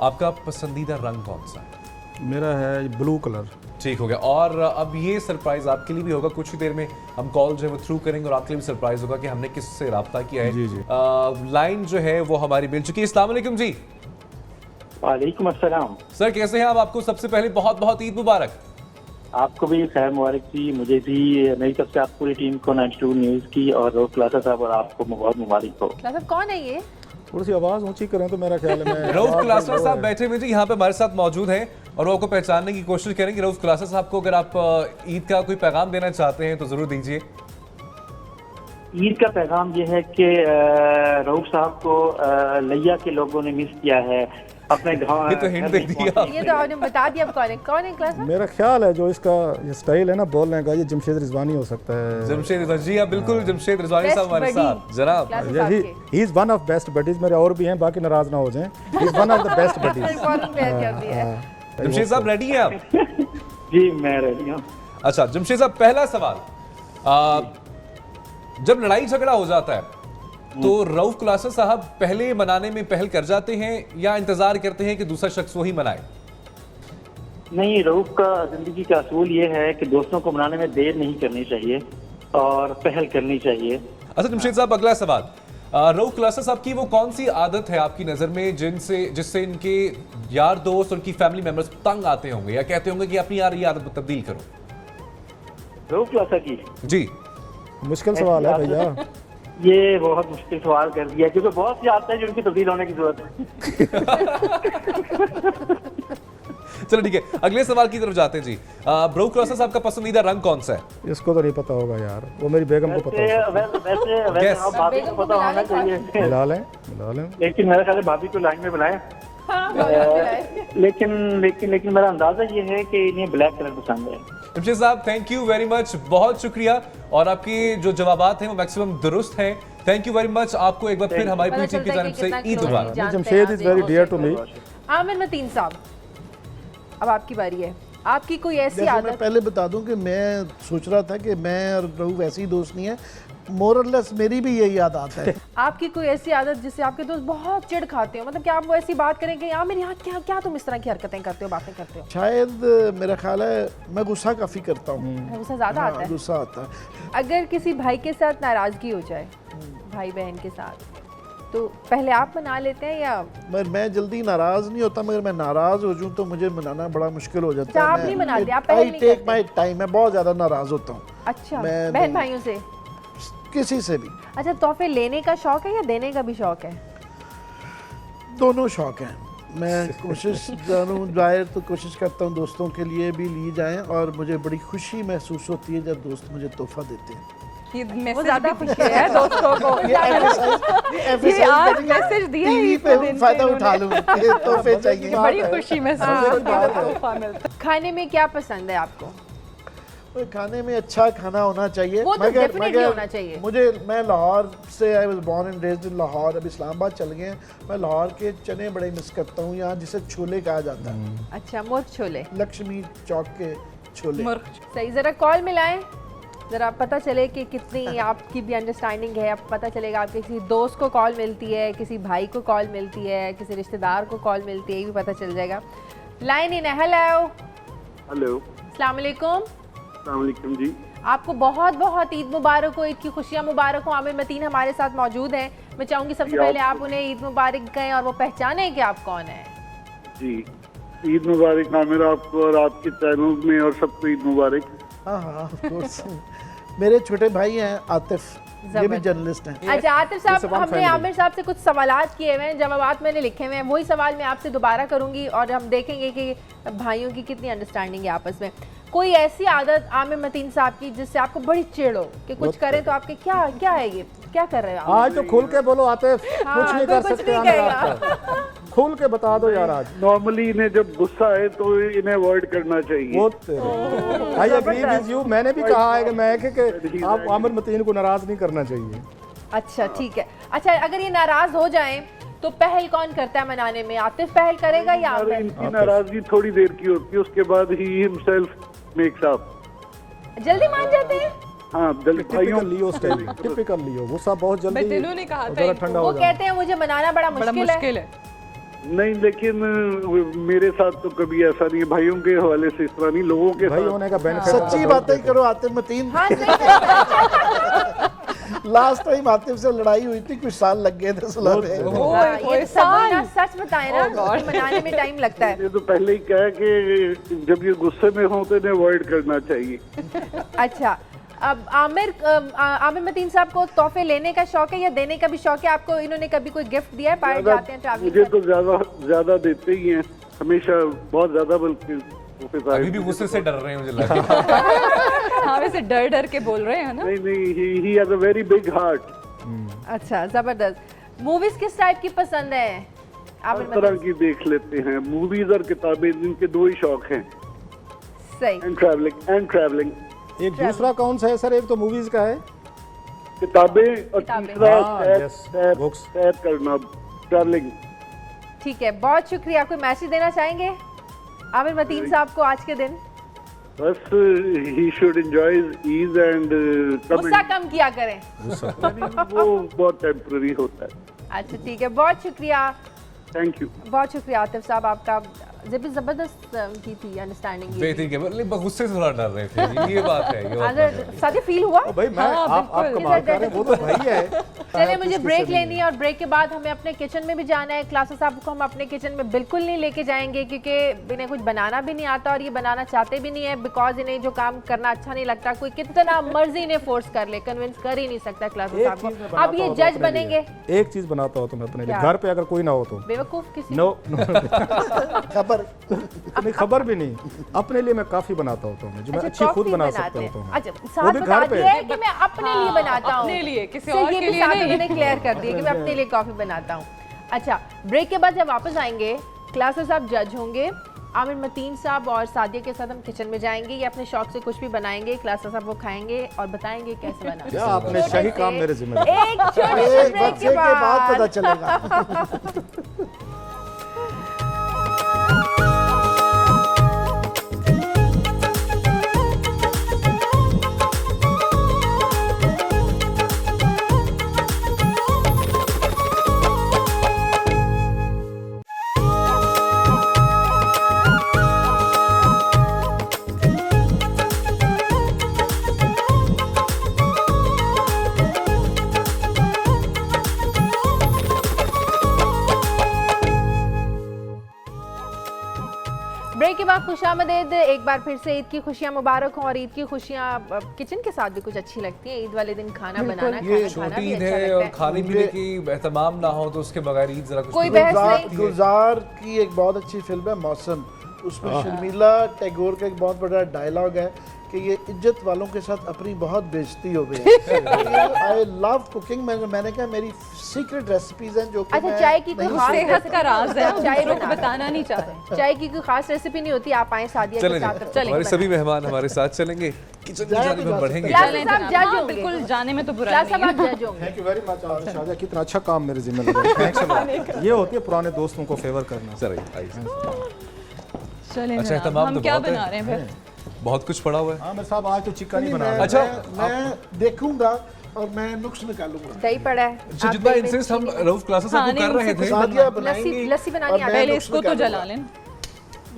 आपका पसंदीदा रंग कौन सा है? मेरा है ब्लू कलर। ठीक हो गया। और अब ये सरप्राइज आपके लिए भी होगा, कुछ ही देर में हम कॉल जो है वो थ्रू करेंगे और आपके लिए भी सरप्राइज होगा कि हमने किससे राब्ता किया है। जी, जी। लाइन जो है वो हमारी मिल चुकी है। अस्सलाम वालेकुम जी। वालेकुम अस्सलाम। सर कैसे हैं आप? आपको सबसे पहले बहुत बहुत ईद मुबारक। आपको भी खैर मुबारक जी, मुझे भी मेरी तरफ से आप पूरी टीम को 92 न्यूज़ की और रऊफ क्लासा साहब और आपको बहुत मुबारक हो। साहब कौन है ये? थोड़ी सी आवाज़ ऊंची करें तो मेरा ख्याल है मैं रऊफ क्लासा साहब बैठे हुए जी यहाँ पे हमारे साथ मौजूद हैं और वो आपको पहचानने की कोशिश करेंगे। रऊफ क्लासा साहब को अगर आप ईद का कोई पैगाम देना चाहते हैं तो जरूर दीजिए। ईद का पैगाम ये है कि रऊफ साहब को लिया के लोगों ने मिस किया है अपने गाँव। ये तो हिंट दे दिया। ये तो आपने बता दिया। अब कौन है क्लास में? मेरा ख्याल है जो इसका ये स्टाइल है ना बोलने का, ये जमशेद रिजवानी हो सकता है। जमशेद रिजवानी जी, आप बिल्कुल जमशेद रिजवानी साहब हमारे साथ जनाब। क्लास साहब के he is one of best buddies. मेरे और भी हैं, बाकी नाराज ना हो जाएं। He is one of the best buddies. Foreign player कर दिया है। जमशेद साहब रेडी हैं आप? जी मैं रेडी हूँ। अच्छा जमशेद साहब, पहला सवाल, जब लड़ाई झगड़ा हो जाता है तो रऊफ क्लासा साहब पहले मनाने में पहल कर जाते हैं या इंतजार करते हैं कि दूसरा शख्स वही मनाए? नहीं, रऊफ का जिंदगी का असूल ये है कि दोस्तों को मनाने में देर नहीं करनी चाहिए और पहल करनी चाहिए। अच्छा जमशेद साहब, अगला सवाल, रऊफ क्लासा साहब की वो कौन सी आदत है आपकी नज़र में जिससे इनके यार दोस्त, उनकी फैमिली मेंबर्स तंग आते होंगे या कहते होंगे कि अपनी यार ये आदत तब्दील करो? रऊफ क्लासा की जी मुश्किल सवाल है भैया। ये बहुत मुश्किल सवाल कर दिया क्योंकि बहुत सी आदतें हैं जिनकी तब्दील होने की जरूरत है। चलो ठीक है, अगले सवाल की तरफ जाते हैं जी। रऊफ क्लासा साहब का पसंदीदा रंग कौन सा है? इसको तो नहीं पता होगा यार, वो मेरी बेगम को पता होगा। वैसे Guess. आप भाभी को पता होना चाहिए, मिला लें। लेकिन मेरा ख्याल है भाभी को लाइन में बुलाएं। लेकिन मेरा अंदाजा ये है कि इन्हें ब्लैक कलर पसंद है। जमशेद साहब थैंक यू वेरी मच, बहुत शुक्रिया, और आपके जो जवाबात हैं वो मैक्सिमम दुरुस्त हैं। Thank you very much. आपको एक बार फिर हमारी पूरी टीम की जानिब से ईद मुबारक। Jamshed is very dear to me. Aamir Mateen साहब, अब आपकी बारी है। आपकी कोई ऐसी जैसे मैं आदत? पहले बता दूं कि मैं सोच रहा था कि मैं और रऊफ ऐसी दोस्त नहीं है, मोरलेस मेरी भी यही आदत है। आपकी कोई ऐसी आदत जिससे आपके दोस्त बहुत चिढ़ खाते हो, मतलब कि आप वो ऐसी बात करें कि यार मेरे यहाँ क्या क्या तुम इस तरह की हरकतें करते हो, बातें करते हो? शायद मेरा ख्याल है मैं गुस्सा काफ़ी करता हूँ। गुस्सा ज्यादा आता है? गुस्सा आता है। अगर किसी भाई के साथ नाराजगी हो जाए, भाई बहन के साथ, तो पहले आप मना लेते हैं या मगर मैं जल्दी नाराज नहीं होता, मगर मैं नाराज हो जाऊं तो मुझे मनाना बड़ा मुश्किल हो जाता अच्छा, है। आप नहीं मनाते, आप पहले आई नहीं टेक करते? माई टाइम, मैं बहुत ज्यादा नाराज होता हूँ अच्छा मैं- बहन भाइयों से? किसी से भी। अच्छा, तोहफे लेने का शौक है या देने का भी शौक है? दोनों शौक हैं। मैं कोशिश जानूँ जाहिर तो कोशिश करता हूँ दोस्तों के लिए भी ली जाएं, और मुझे बड़ी खुशी महसूस होती है जब दोस्त मुझे तोहफा देते हैं। ये वो मैसेज ज्यादा भी खुशी दिया है दोस्तों को। ये ये आज मैसेज दिया है टीवी ईद पे के दिन फायदा पे उठा लूँ, ये तोहफे चाहिए। बड़ी खुशी महसूस होती है जब तोहफा मिलता है। खाने में क्या पसंद है आपको? और खाने में अच्छा खाना होना चाहिए। वो तो definitely होना चाहिए। मैं लाहौर से, I was born and raised in Lahore, अब इस्लामाबाद चल गए हैं। मैं लाहौर के चने बड़े मिस करता हूँ, यहाँ जिसे छोले कहा जाता है, अच्छा, मुर्ग छोले। लक्ष्मी चौक के छोले। सही, जरा कॉल मिलाएं, जरा पता चले कि कितनी आपकी भी अंडरस्टैंडिंग है। अब पता चलेगा, आप किसी दोस्त को कॉल मिलती है, किसी भाई को कॉल मिलती है, किसी रिश्तेदार को कॉल मिलती है, ये भी पता चल जाएगा। लाइन इन है। हेलो, हेलो, अस्सलाम वालेकुम। अस्सलाम वालेकुम जी। आपको बहुत बहुत ईद मुबारक हो, ईद की खुशियाँ मुबारक हो। आमिर मतीन हमारे साथ मौजूद हैं। मैं चाहूँगी सबसे जी, पहले आपको- आप उन्हें ईद मुबारक कहें और वो पहचाने कि आप कौन हैं। जी, ईद मुबारक आमिर आपको और आपके चैनल में, और सबको ईद मुबारक। हाँ हाँ, of course। मेरे छोटे भाई हैं आतिफ, ये भी जबरदस्त। जर्नलिस्ट हैं। अच्छा आतिफ It's साहब, a one हमने family. आमिर साहब से कुछ सवालात किए हुए हैं, जवाबात मैंने लिखे हुए हैं, वही सवाल मैं आपसे दोबारा करूंगी और हम देखेंगे कि भाइयों की कितनी अंडरस्टैंडिंग है आपस में। कोई ऐसी आदत आमिर मतीन साहब की जिससे आपको बड़ी चिढ़ हो कि कुछ करें तो आपके क्या क्या है, ये क्या कर रहे हो आप? आज तो खुल के बोलो आतिफ, हाँ, कुछ नहीं कोई कर कुछ सकते नहीं आमिर कहेगा। आपको। खुल के बता दो यार आज। नॉर्मली इन्हें जब गुस्सा आए तो इन्हें अवॉइड करना चाहिए। वो आई एग्री विद यू। मैंने भी कहा है कि आप आमिर मतीन को नाराज नहीं करना चाहिए। अच्छा ठीक है। अच्छा, अगर ये नाराज हो जाएं तो पहल कौन करता है मनाने में? आतिफ पहल करेगा या और आमिर? इनकी नाराजगी थोड़ी देर की होती है, उसके बाद ही हिमसेल्फ मेक्स अप। जल्दी मान जाते हैं? हाँ, भाइयों टिपिकल लियो स्टाइल, टिपिकल लियो, गुस्सा बहुत जल्दी। मैं दिनों ने कहा था जरा इनको। ठंडा वो हो जाए। कहते हैं मुझे मनाना बड़ा बड़ा मुश्किल है। मुश्किल है। नहीं, लेकिन मेरे साथ तो कभी ऐसा नहीं है। भाइयों के हवाले से इस तरह नहीं, लोगों के भाई साथ। होने का बेनिफिट। सच्ची बातें करो आतिफ मतीन। हाँ सही लास्ट टाइम आतिफ से लड़ाई हुई थी, कुछ साल लग गए थे सुलह में। हाँ, ये सब ना सच बताएं ना, मनाने में टाइम लगता है। ये तो पहले ही कहा कि जब ये गुस्से में हो तो इन्हें अवॉइड करना चाहिए। अच्छा, अब आमिर मतीन साहब को तोहफे लेने का शौक है या देने का भी शौक है? आपको इन्होंने कभी कोई गिफ्ट दिया है? बाहर जाते हैं ट्रैवलिंग मुझे तो ज्यादा देते ही हैं, हमेशा, बहुत ज्यादा, बल्कि अभी भी गुस्से से डर रहे हैं मुझे लग रहा है। हाँ, वैसे डर डर के बोल रहे हैं ना। नहीं, he has a very big heart. अच्छा, जबरदस्त। मूवीज किस टाइप की पसंद है हर आमिर तरह मतीन? की देख लेते हैं, मूवीज और किताबें, इनके दो ही शौक हैं, सही। And travelling. एक दूसरा कौन सा है सर? एक तो मूवीज का है, किताबें, और किताबें। तीसरा हाँ, yes, books. सैर करना, ट्रैवलिंग। ठीक है, बहुत शुक्रिया। कोई मैसेज देना चाहेंगे आमिर मतीन साहब को आज के दिन? बस he should enjoy Eid and गुस्सा कम किया करें। वो बहुत टेम्पररी होता है। अच्छा ठीक है, बहुत शुक्रिया। Thank you. बहुत शुक्रिया आतिफ साहब आपका। जबरदस्त की थी अंडरस्टैंडिंग। बेहतरीन है, लेकिन गुस्से से थोड़ा डर रहे थे, ये बात है, ये बात है। साथी फील हुआ? भाई मैं हाँ, आपका बिल्कुल। बात कर रहे हैं, वो तो भाई है। चलिए, मुझे ब्रेक लेनी है और ब्रेक के बाद हमें अपने किचन में भी जाना है। क्लासेस साहब को हम अपने किचन में बिल्कुल नहीं लेके जाएंगे क्योंकि इन्हें कुछ बनाना भी नहीं आता और ये बनाना चाहते भी नहीं है, बिकॉज इन्हें जो काम करना अच्छा नहीं लगता। कोई कितना मर्जी इन्हें फोर्स कर ले, कन्विंस कर ही नहीं सकता क्लासेस साहब को। अब ये जज बनेंगे। एक चीज बनाता हो तुम अपने लिए, क्या? घर पे अगर कोई ना हो तो। बेवकूफ किसी नो खबर नहीं, खबर भी नहीं, अपने लिए मैं काफी बनाता होता हूँ जो मैं अच्छा, अच्छी खुद कॉफी बना बनाते सकता हैं। होता हूँ। अच्छा, वो साथ भी बता घर पे। दिया है कि मैं अपने लिए बनाता हूँ। अपने लिए, किसी तो और ये के भी लिए साथ नहीं। उन्होंने क्लियर कर दिया कि मैं अपने लिए कॉफी बनाता हूँ। अच्छा, ब्रेक के बाद जब वापस आएंगे, क्लासेस साहब जज होंगे, आमिर मतीन साहब और सादिया के साथ हम किचन में जाएंगे। ये अपने शौक से कुछ भी बनाएंगे, क्लासेस साहब वो खाएंगे और बताएंगे कैसे क्या बनाना। आपने शाही काम मेरे जिम्मे। एक छोटे से एक ब्रेक बच्चे के के बाद पता बाद चलेगा। खुशामदीद। एक बार फिर से ईद की खुशियाँ मुबारक हों। और ईद की खुशियाँ किचन के साथ भी कुछ अच्छी लगती हैं। ईद वाले दिन खाना बनाना, ये खाना छोटी भी ईद अच्छा है लगता और है। खाने पीने की एहतमाम ना हो तो उसके बगैर ईद जरा कुछ कोई नहीं बहस होती। नहीं। गुलजार की एक बहुत अच्छी फिल्म है मौसम, उसमें शर्मिला टैगोर का एक बहुत बड़ा डायलॉग है कि ये इज्जत वालों के साथ अपनी बहुत बेइज्जती हो गई है। I love cooking. मैंने कहा मेरी सीक्रेट रेसिपीज हैं जो कि अच्छा, मैं चाय की कोई नहीं खास सेहत का राज है, चाय दूसरों को बना- बताना नहीं चाहते। चाय की कोई खास रेसिपी नहीं होती। आप आए सादिया के चलेंगे, साथ हमारे सभी मेहमान हमारे साथ चलेंगे, किचन की जानिब हम बढ़ेंगे। क्लास चलें साहब जनाब। जज हाँ, होंगे। बिल्कुल जाने में तो बुरा क्लास नहीं साहब है। आप जज होंगे। थैंक यू वेरी मच शाहजा, कितना अच्छा काम मेरे जिम्मे लगा है। Thanks a lot। ये होती है पुराने दोस्तों को फेवर करना। चलिए आइए। चलें अच्छा, जनाब, एहतमाम हम तो क्या बहुत है। बना रहे हैं फिर? बहुत कुछ पड़ा हुआ है। हाँ मेरे साहब आज तो चिकन ही बना रहे हैं। अच्छा, मैं देखूंगा और मैं नुक्स निकालूंगा। दही पड़ा है। अच्छा, आप जितना दही में इंसिस्ट हम चीनी- रऊफ क्लासेस हाँ, आपको नहीं, कर रहे उनसे थे, सादिया बनाएंगी लस्सी बनानी और आती मैं है। पहले नुक्स इसको तो निकालूंगा। जला लें।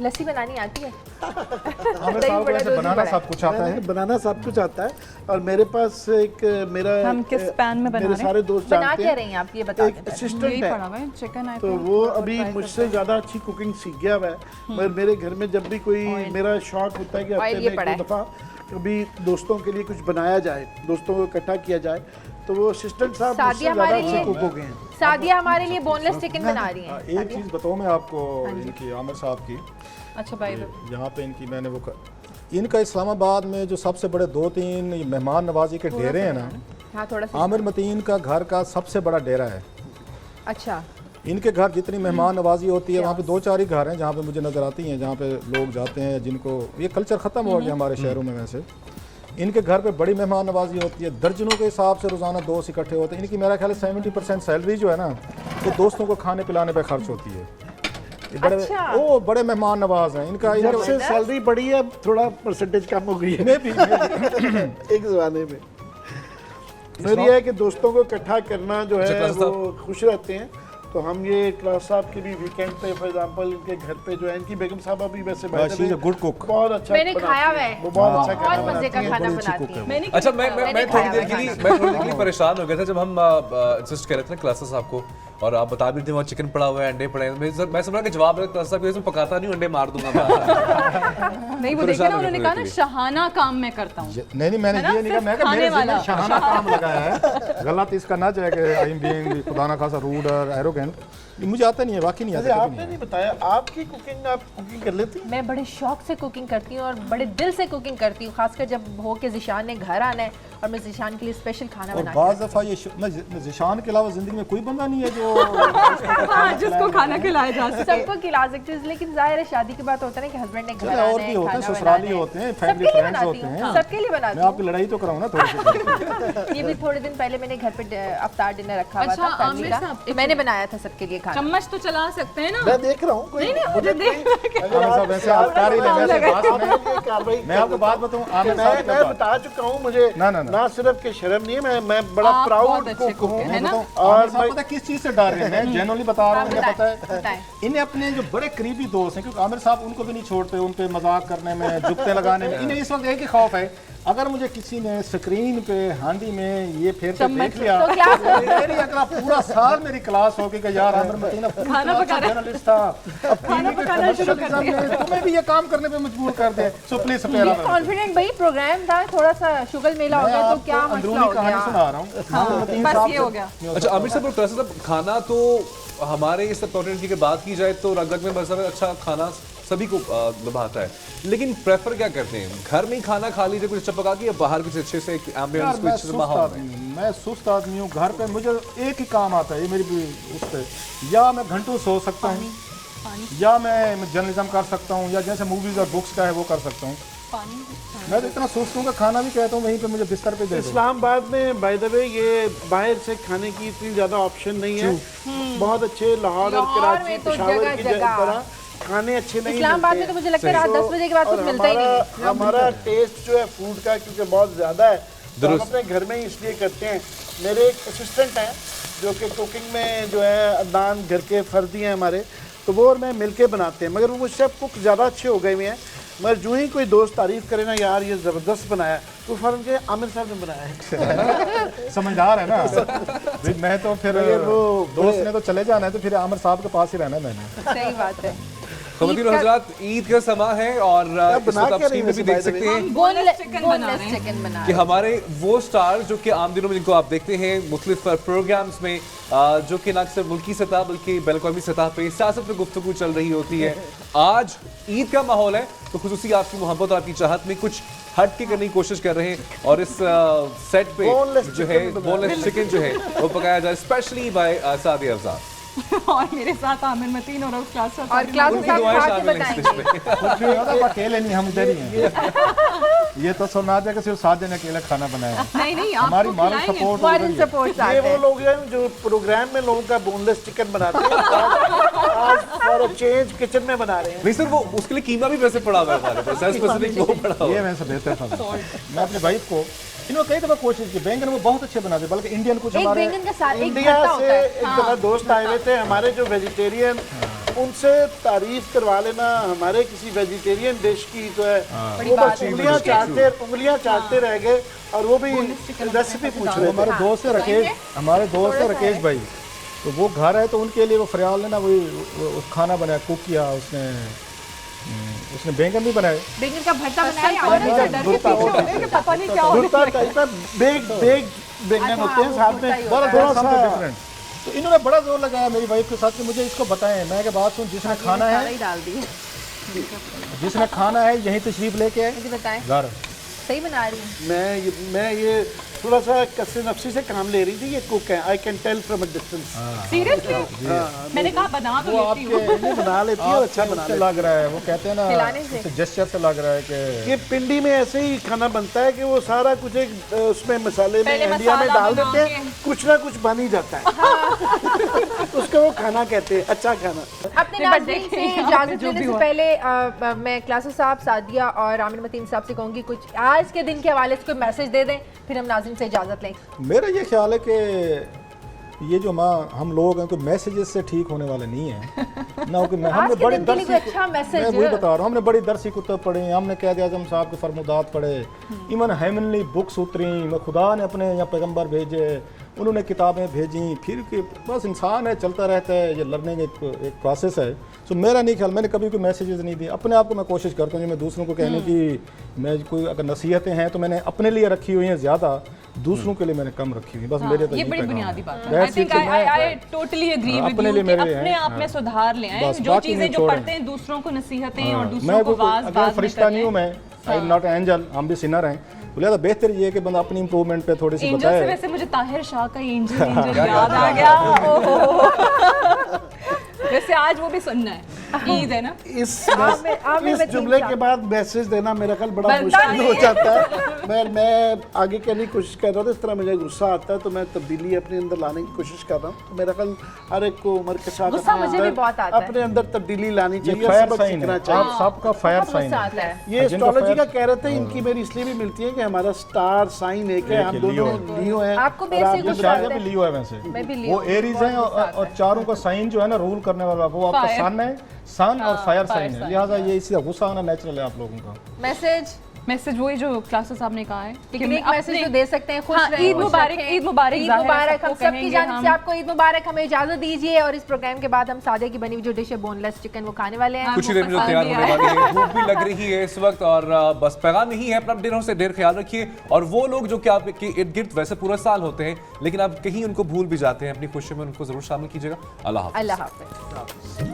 लस्सी बनानी आती है। आमिर दही साहब को बड़ा, ऐसे दूध बनाना बड़ा। सब कुछ आता है। बनाना सब कुछ आता है और मेरे पास एक मेरा हम किस पैन में बना मेरे रहे हैं? सारे दोस्त बना जानते क्या रहे हैं हैं आप, ये बता एक दें। यही असिस्टेंट पड़ा है, हुआ है चिकन आई तो थिंक, वो और अभी try करते मुझसे ज़्यादा अच्छी कुकिंग सीख गया हुआ है। मगर मेरे घर में जब भी कोई मेरा शौक होता है कि हफ्ते ये में पड़ा एक दो दफ़ा कभी दोस्तों के लिए कुछ बनाया जाए, दोस्तों को इकट्ठा किया जाए, तो वो असिस्टेंट साहब मुझसे सादिया ज़्यादा हमारे अच्छे लिए कुक हो गए हैं। सादिया हमारे लिए बोनलेस चिकन बना रही हाँ, हैं। एक चीज़ बताऊँ मैं आपको इनकी आमिर साहब की, अच्छा भाई यहाँ पे इनकी मैंने इनका इस्लामाबाद में जो सबसे बड़े 2-3 मेहमान नवाजी के डेरे हैं ना, हाँ थोड़ा सा। आमिर मतीन का घर का सबसे बड़ा डेरा है। अच्छा, इनके घर जितनी मेहमान नवाजी होती है वहाँ पे 2-4 ही घर हैं जहाँ पे मुझे नज़र आती हैं, जहाँ पे लोग जाते हैं जिनको ये कल्चर ख़त्म हो गया हमारे शहरों में। वैसे इनके घर पे बड़ी मेहमान नवाजी होती है, दर्जनों के हिसाब से रोज़ाना दोस्त इकट्ठे होते हैं। इनकी मेरा ख्याल है 70% सैलरी जो है ना वो दोस्तों को खाने पिलाने पे खर्च होती है। ये बड़े अच्छा। ओ बड़े मेहमान नवाज हैं इनका। जब से सैलरी बढ़ी है थोड़ा परसेंटेज कम हो गई है मैं भी एक ज़माने में। फिर ये है कि दोस्तों को इकट्ठा करना जो अच्छा, है क्लास वो खुश रहते हैं। तो हम ये क्लास साहब के भी वीकेंड पे फॉर एग्जांपल इनके घर पे जो है, इनकी बेगम साहबा भी वैसे she is a good cook. बहुत अच्छा मैंने बनाती खाया हैं। हुआ है। वो बहुत अच्छा बहुत खाना मजे का बनाती हैं। खाना बड़ी अच्छी बनाती cook है है। वो। मैंने अच्छा, मैं मैंने थोड़ी खाया देर के लिए खाना। मैं थोड़ी देर के लिए परेशान हो गया था जब हम इंसिस्ट कर रहे थे ना क्लासेस आपको, और आप बता भी थे वहाँ चिकन पड़ा हुआ है, अंडे पड़े हैं। मैं समझ रहा कि जवाब है क्लास साहब इसमें पकाता नहीं हूँ, अंडे मार दूंगा मैं। नहीं, वो देखिए ना, उन्होंने कहा ना शहाना काम मैं करता हूँ। नहीं मैंने है ना, ये नहीं कहा, मैं सिर्फ कहा मेरे खाने वाला। जिम्मे शहाना काम लगाया है। गलत इसका ना जाए कि आई एम बीइंग खुदा ना खासा रूड और एरोगेंट। मुझे आता नहीं है, वाकई नहीं वैसे आता। आपने नहीं बताया आपकी कुकिंग, आप कुकिंग कर लेती हैं? मैं बड़े शौक से कुकिंग करती हूँ और बड़े दिल से कुकिंग करती हूँ, खासकर जब हो के ज़िशान ने घर आना है और मैं ज़िशान के लिए स्पेशल खाना और बनाती बाज़ दफ़ा ये मैं ज़िशान के अलावा ज़िंदगी में कोई बंदा नहीं है जो हाँ, जिसको खाना खिलाया जा हूँ। सके। सबको खिला सकती हूँ, लेकिन जाहिर है शादी के बाद होता है ना कि हस्बैंड ने घर चलो, आना और है, भी होते हैं, खाना ससुराली बनाना है। होते हैं, सबके फैमिली लिए फ्रेंड्स बनाती होते हूँ, हैं। सबके लिए मैं बनाती आपकी हूँ। लड़ाई तो कराऊँ ना थोड़ी सी। ये भी थोड़े दिन पहले मैंने घर पे अफ्तार डिनर रखा हुआ अच्छा, था फैमिली आमिर का, साहब, तो मैंने बनाया था सबके लिए खाना। चम्मच तो चला सकते हैं ना। मैं देख रहा हूँ कोई नहीं, मुझे देख आमिर साहब वैसे आप कार ही ले, वैसे बात में मैं आपको बात बताऊं आमिर साहब मैं के बता चुका हूँ, मुझे ना। ना सिर्फ के शर्म नहीं है, मैं बड़ा आप प्राउड बहुत अच्छे कुक हूँ। cook हैं, है ना? और और साहब पता है किस चीज से डर रहे हैं? मैं जेन्युइनली बता रहा हूँ, इन्हें पता है। बताएं। इन्हें अपने जो बड़े करीबी दोस्त हैं, क्योंकि आमिर साहब उनको भी नहीं छोड़ते, उन पे मजाक करने में, जुगते लगाने में। इन्हें इस वक्त एक ही खौफ है, अगर मुझे किसी ने स्क्रीन पे हांडी में ये फेर के देख लिया तो क्या मेरी अगला पूरा साल मेरी क्लास होगी कि यार आमिर मतीन खाना पकाना- जर्नलिस्ट था, अब टीवी के पकाना शुरू कर commercialism ने तुम्हें भी ये काम करने पे मजबूर कर दे। सो प्लीज स्पेयर कॉन्फिडेंट भाई प्रोग्राम था, थोड़ा सा शुगर मेला हो मैं गया तो आपको क्या मसला अंदरूनी हो कहानी गया। सुना रहा हूँ। आमिर मतीन बस साहब ये से- हो गया। अच्छा, आमिर साहब और क्लासेस अब खाना तो हमारे इस कॉन्टिनेंट की बात की जाए तो रग रग में बसा हुआ अच्छा खाना सभी को लुभाता है, लेकिन प्रेफर क्या करते हैं? घर में ही खाना खा लीजिए कुछ अच्छा पका के, या बाहर कुछ अच्छे से यार एम्बियंस मैं कुछ सुस्त माहौल में? आदमी हूँ, मैं सुस्त आदमी हूँ। घर पे मुझे एक ही काम आता है, ये मेरी उस पे, या मैं घंटों सो सकता हूँ, या मैं जर्नलिज्म कर सकता हूँ, या जैसे मूवीज और बुक्स का है वो कर सकता हूँ। मैं तो इतना सोचता हूँ कि खाना भी कहता हूँ वहीं पे मुझे बिस्तर पे दे दो। इस्लामाबाद में बाय द वे ये बाहर से खाने की इतनी ज्यादा ऑप्शन नहीं है। बहुत अच्छे लाहौर और लाहौर कराची, में तो पेशावर की जगह- तरह खाने अच्छे नहीं इस्लामाबाद में मिलते तो हैं। मुझे लगता है रात 10 बजे के बाद कुछ और मिलता ही नहीं है। हमारा टेस्ट जो है फूड का क्योंकि बहुत ज़्यादा है, तो हम अपने घर में ही इसलिए करते हैं। मेरे एक असिस्टेंट हैं जो कि कुकिंग में जो है अदनान घर के फर्दी हैं हमारे, तो वो और मैं मिलके बनाते हैं, मगर वो मुझसे अब कुक ज़्यादा अच्छे हो गए हुए हैं। मगर जो ही कोई दोस्त तारीफ़ करे ना, यार ये ज़बरदस्त बनाया, तो फ़ौरन के आमिर साहब ने बनाया है। समझदार है ना। फिर मैं तो फिर वो दोस्त ने तो चले जाना है, तो फिर आमिर साहब के पास ही रहना है मैंने। सही बात है। ख़वातीन और हज़रात, ईद का समा है और इस वक्त आप स्क्रीन पे भी देख सकते हैं बोनलेस चिकन बना रहे हैं। चिकन बना कि हमारे वो स्टार जो कि आम दिनों में जिनको आप देखते हैं मुख्तलिफ प्रोग्राम्स में, जो कि ना सिर्फ मुल्की सतह बल्कि बैन-अवी सतह पे सियासत पे गुफ्तगू चल रही होती है, आज ईद का माहौल है तो खुसूसी आपकी मोहब्बत और आपकी चाहत में कुछ हट के करने की कोशिश कर रहे हैं और इस सेट पे जो है बोनलेस चिकन जो है वो पकाया जाए स्पेशली बाय सादिया अफजाल और मेरे साथ आमिर मतीन और क्लास और क्लास उनकी दुआएं खा के शामिल हैं इस डिश बताएंगे। में। अकेले नहीं, हम इधर ही हैं। ये तो सुना दे कि सिर्फ 7 दिन अकेले खाना बनाया। नहीं हमारी आपको मॉरल खिलाएंगे। सपोर्ट फॉरेन सपोर्ट ये वो लोग हैं जो प्रोग्राम में लोगों का बोनलेस चिकन बनाते हैं, आज फॉर अ चेंज किचन में बना रहे हैं। नहीं सर, वो उसके लिए कीमा भी वैसे पड़ा हुआ है हमारे पास, स्पेसिफिक वो पड़ा हुआ ये है। वैसे बेहतर था। मैं अपने भाई को इन्होंने कई दफा कोशिश की, बैंगन वो बहुत अच्छे बनाते, बल्कि इंडियन कुछ एक हमारे बैंगन का साथ एक इंडिया भरता से होता है। एक दफा दोस्त आए हुए थे हमारे जो वेजिटेरियन, उनसे तारीफ करवा लेना हमारे किसी वेजिटेरियन डिश की तो है, वो बस उंगलियां चाटते रह गए और वो भी रेसिपी पूछ रहे थे। हमारे दोस्त है राकेश भाई, तो वो घर है तो उनके लिए वो फरियाल ने ना वो खाना बनाया, कुक किया उसने बैंगन भी बनाए, बैंगन का भरता बनाया और डर के पीछे होते हैं कि पता नहीं क्या हो भुट्टा टाइप का बेग बैंगन होते हैं साथ में, थोड़ा सा डिफरेंट। तो इन्होंने बड़ा जोर लगाया मेरी वाइफ के साथ कि मुझे इसको बताएं। मैं क्या बात सुन, जिसने खाना है यहीं तशरीफ लेके आए मुझे बताएं, घर। सही बना रही हूँ। मैं ये थोड़ा सा कस्से नफ्सी से काम ले रही थी, ये कुक है, I can tell from a distance. Seriously मैंने कहा बना तो वो लेती हूँ। नहीं बना लेती है, अच्छा बना से लेती लग रहा है, वो कहते हैं ना खिलाने से। जेस्चर से लग रहा है कि है। ये पिंडी में ऐसे ही खाना बनता है कि वो सारा कुछ एक उसमें मसाले में पहले इंडिया में मसाला डाल बना देते हैं, कुछ ना कुछ बन ही जाता है। उसको वो खाना कहते हैं, अच्छा खाना। अपने नाज़रीन से इजाजत लेने से पहले मैं क्लासो साहब, सादिया और आमिर मतीन साहब से कहूँगी कुछ आज के दिन के हवाले से कोई मैसेज दे दें, फिर हम नाज़रीन से इजाज़त लें। मेरा ये ख्याल है कि ये जो हम लोग हैं कोई मैसेजेस से ठीक होने वाले नहीं हैं ना, कि हमने बड़ी दिन के लिए कोई अच्छा मैसेज, मैं वही बता रहा हूँ, हमने बड़ी दरसी कुतुब पढ़े, हमने क़ायद आज़म साहब के फरमुदात पढ़े, इवन हेवनली बुक्स उतरी, खुदा ने अपने यहाँ पैगंबर भेजे, उन्होंने किताबें भेजी, फिर कि बस इंसान है, चलता रहता है, ये लर्निंग एक प्रोसेस है। सो मेरा नहीं ख्याल, मैंने कभी कोई मैसेजेस नहीं दिए। अपने आप को मैं कोशिश करता हूँ, मैं दूसरों को कहने की, मैं कोई अगर नसीहतें हैं तो मैंने अपने लिए रखी हुई हैं ज़्यादा, दूसरों के लिए मैंने कम रखी हुई, बस मेरे तो ये यही बड़ी पैगाम बुनियादी है। बात है। I think I totally agree with अपने यू लिए कि मेरे अपने हैं, आप में सुधार ले आए, बस जो बाकी चीजें नहीं जो छोड़ें। पढ़ते हैं दूसरों को नसीहतें और मैं दूसरों को वाज अगर बात फरिश्ता नहीं हूँ, मैं आई एम नॉट एंजल, हम भी सिनर हैं, लिहाजा बेहतर ये है कि बंदा अपनी इंप्रूवमेंट पे थोड़ी सी एंजल से बताए। वैसे मुझे ताहिर शाह का एंजल याद आ गया। ओहो। वैसे आज वो भी सुनना है, ईद है ना। इस आमिर जुमले मतीन के बाद मैसेज देना मेरा ख्याल बड़ा बनता मुश्किल नहीं हो है। जाता है। मैं आगे कहने की कोशिश कर रहा था, इस तरह मुझे गुस्सा आता है तो मैं तब्दीली अपने अंदर लाने की कोशिश कर रहा हूँ। तो मेरा ख्याल हर एक को उम्र के साथ गुस्सा मुझे भी बहुत आता है। अपने अंदर तब्दीली लानी ये चाहिए, फायर सबक साइन सीखना है, चाहिए। आप सबका फायर बहुत साइन गुस्सा है। आता है। ये जिनको एस्ट्रोलॉजी का फायर- कह रहे थे, इनकी मेरी इसलिए भी मिलती है कि हमारा स्टार साइन एक है, हम दोनों लियो हैं। आपको भी और ऐसे आप ही भी गुस्सा शायद आता भी है? लियो है वैसे, मैं भी लियो वो हूँ, एरीज बहुत हैं गुस्सा आता और है। चारों का साइन जो है ना रूल करने वाला वो आपका Fire। सन है, सन और फायर fire साइन है, sign, लिहाजा ये इससे गुस्सा आना नेचुरल है आप लोगों का। मैसेज वही जो क्लासेस साहब ने कहा है कि लेकिन एक मैसेज तो दे सकते हैं, खुश हाँ, रहें, ईद खुश मुबारक, रखें। ईद मुबारक, ईद ज़ाहिर है मुबारक, हम सबको सबकी कहेंगे जानिब हम। से आपको ईद मुबारक। हमें इजाजत दीजिए और इस प्रोग्राम के बाद हम सादिया की बनी हुई जो डिश है बोनलेस चिकन वो खाने वाले हैं। कुछ ही देर में जो तैयार होने वाली है, भूख भी लग रही है इस वक्त, और बस पैगाम यही है, अपना डिनर से ढेर ख्याल रखिए। और वो लोग जो कि आपके इर्द गिर्द वैसे पूरा साल होते हैं लेकिन आप कहीं उनको भूल भी जाते हैं, अपनी खुशी में उनको जरूर शामिल कीजिएगा। अल्लाह हाफ़िज़। अल्लाह हाफ़िज़।